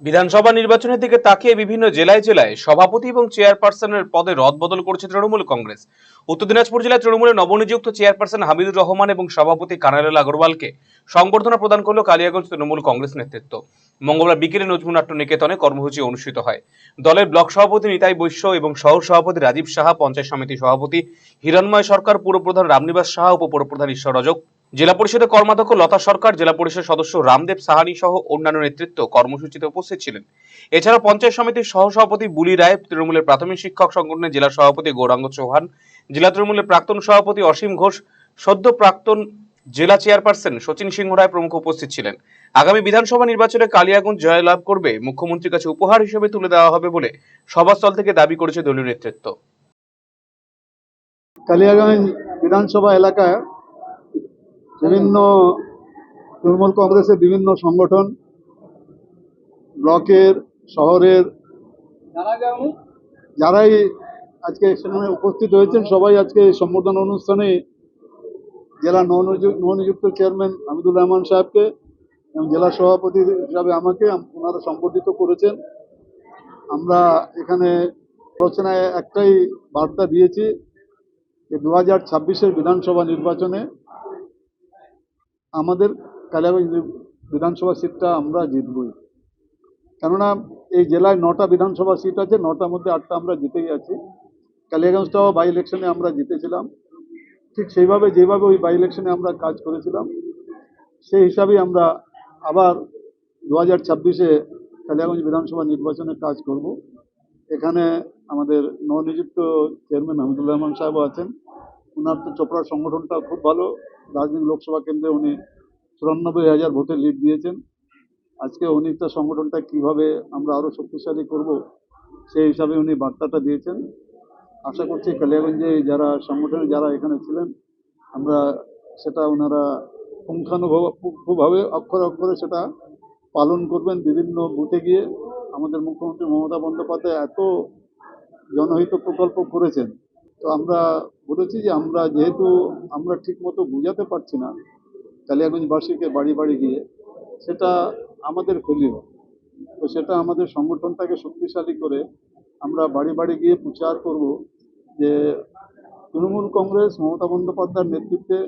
বিধানসভা নির্বাচনের দিকে তাকিয়ে বিভিন্ন জেলায় জেলায় সভাপতি এবং চেয়ারপারসনের পদে রদবদল করেছে তৃণমূল কংগ্রেস। উত্তর দিনাজপুর জেলায় তৃণমূলের নবনিযুক্ত চেয়ারপারসন হামিদুর রহমান এবং সভাপতি কানাইলাল আগরওয়ালকে সংবর্ধনা প্রদান করল কালিয়াগঞ্জ তৃণমূল কংগ্রেস নেতৃত্ব। মঙ্গলবার বিকেলে নজরুল নাট্য নিকেতনে কর্মসূচি অনুষ্ঠিত হয়। দলের ব্লক সভাপতি নিতাই বৈশ্য এবং শহর সভাপতি রাজীব সাহা, পঞ্চায়েত সমিতি সভাপতি হিরণময় সরকার, পুরপ্রধান রামনিবাস সাহা, উপপুরপ্রধান ঈশ্বর রজক, জেলা পরিষদের কর্মাধ্যক্ষ লতা সরকার, জেলা পরিষদ সদস্য রামদেব সাহানি সহ অন্যান্য নেতৃত্ব কর্মসূচিতে উপস্থিত ছিলেন। এছাড়া পঞ্চায়েত সমিতির সহসভাপতি বুলি রায়, তৃণমূলের প্রাথমিক শিক্ষক সংগঠনের জেলা সভাপতি গৌরাঙ্গ চৌহান, জেলা তৃণমূলের প্রাক্তন সভাপতি অসীম ঘোষ, সদ্য প্রাক্তন জেলা চেয়ারপারসন শচীন সিংহ রায় প্রমুখ উপস্থিত ছিলেন। আগামী বিধানসভা নির্বাচনে কালিয়াগঞ্জ জয়লাভ করবে মুখ্যমন্ত্রীর কাছে উপহার হিসেবে তুলে দেওয়া হবে বলে সভাস্থল থেকে দাবি করেছে দলীয় নেতৃত্ব। কালিয়াগঞ্জ বিধানসভা এলাকায় বিভিন্ন তৃণমূল কংগ্রেসের বিভিন্ন সংগঠন, ব্লকের, শহরের যারাই আজকে সেখানে উপস্থিত হয়েছেন, সবাই আজকে সম্বর্ধনা অনুষ্ঠানে জেলা নবনিযুক্ত চেয়ারম্যান হামিদুর রহমান সাহেবকে এবং জেলা সভাপতি হিসাবে আমাকে ওনারা সম্বর্ধিত করেছেন। আমরা এখানে আলোচনায় একটাই বার্তা দিয়েছি যে 2026-এর বিধানসভা নির্বাচনে আমাদের কালিয়াগঞ্জ বিধানসভা সিটটা আমরা জিতবই। কেননা এই জেলায় 9টা বিধানসভা সিট আছে, 9টার মধ্যে 8টা আমরা জিতেই আছি। কালিয়াগঞ্জটাও বাই ইলেকশনে আমরা জিতেছিলাম, ঠিক সেইভাবে যেভাবে ওই বাই ইলেকশনে আমরা কাজ করেছিলাম সেই হিসাবেই আমরা আবার 2026-এ কালিয়াগঞ্জ বিধানসভা নির্বাচনে কাজ করব। এখানে আমাদের নবনিযুক্ত চেয়ারম্যান হামিদুর রহমান সাহেবও আছেন। ওনার তো চোপড়া সংগঠনটা খুব ভালো, দার্জিলিং লোকসভা কেন্দ্রে উনি 94,000 ভোটে লিড দিয়েছেন। আজকে উনি তো সংগঠনটা কিভাবে আমরা আরও শক্তিশালী করব সেই হিসাবে উনি বার্তাটা দিয়েছেন। আশা করছি কালিয়াগঞ্জে যারা সংগঠনে যারা এখানে ছিলেন আমরা সেটা ওনারা পুঙ্খানুপুঙ্খভাবে অক্ষরে অক্ষরে সেটা পালন করবেন। বিভিন্ন বুথে গিয়ে আমাদের মুখ্যমন্ত্রী মমতা বন্দ্যোপাধ্যায় এত জনহিত প্রকল্প করেছেন, তো আমরা বলেছি যে আমরা যেহেতু আমরা ঠিক মতো বুঝাতে পারছি না কালিয়াগঞ্জবাসীকে বাড়ি বাড়ি গিয়ে, সেটা আমাদের ফেলিও, তো সেটা আমাদের সংগঠনটাকে শক্তিশালী করে আমরা বাড়ি বাড়ি গিয়ে প্রচার করব যে তৃণমূল কংগ্রেস মমতা বন্দ্যোপাধ্যায়ের নেতৃত্বে,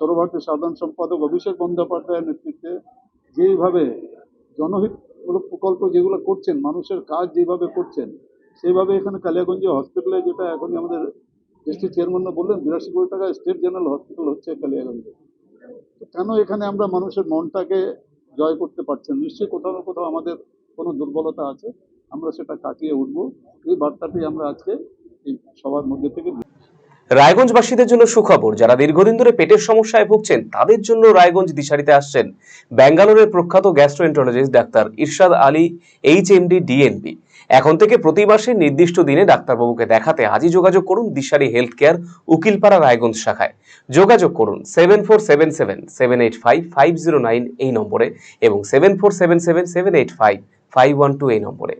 সর্বভারতীয় সাধারণ সম্পাদক অভিষেক বন্দ্যোপাধ্যায়ের নেতৃত্বে যেইভাবে জনহিতমূলক প্রকল্প যেগুলো করছেন, মানুষের কাজ যেভাবে করছেন, সেইভাবে এখানে কালিয়াগঞ্জে হসপিটালে, যেটা এখনই আমাদের ডিস্ট্রিক্ট চেয়ারম্যান বললেন 82 কোটি টাকা স্টেট জেনারেল হসপিটাল হচ্ছে কালিয়াগঞ্জে, তো কেন এখানে আমরা মানুষের মনটাকে জয় করতে পারছেন? নিশ্চয়ই কোথাও না কোথাও আমাদের কোনো দুর্বলতা আছে, আমরা সেটা কাটিয়ে উঠবো। এই বার্তাটি আমরা আজকে এই সবার মধ্যে থেকে। রায়গঞ্জবাসীদের জন্য সুখবর, যারা দীর্ঘদিন ধরে পেটের সমস্যায় ভুগছেন তাদের জন্য রায়গঞ্জ দিশারিতে আসছেন ব্যাঙ্গালোরের প্রখ্যাত গ্যাস্ট্রোএন্টারোলজিস্ট ডাক্তার ইরশাদ আলী, এইচএমডি, ডিএনবি। এখন থেকে প্রতি মাসে নির্দিষ্ট দিনে ডাক্তারবাবুকে দেখাতে আজই যোগাযোগ করুন দিশারি হেলথ কেয়ার, উকিলপাড়া, রায়গঞ্জ শাখায়। যোগাযোগ করুন 7477785509 এই নম্বরে এবং 7477785512 এই নম্বরে।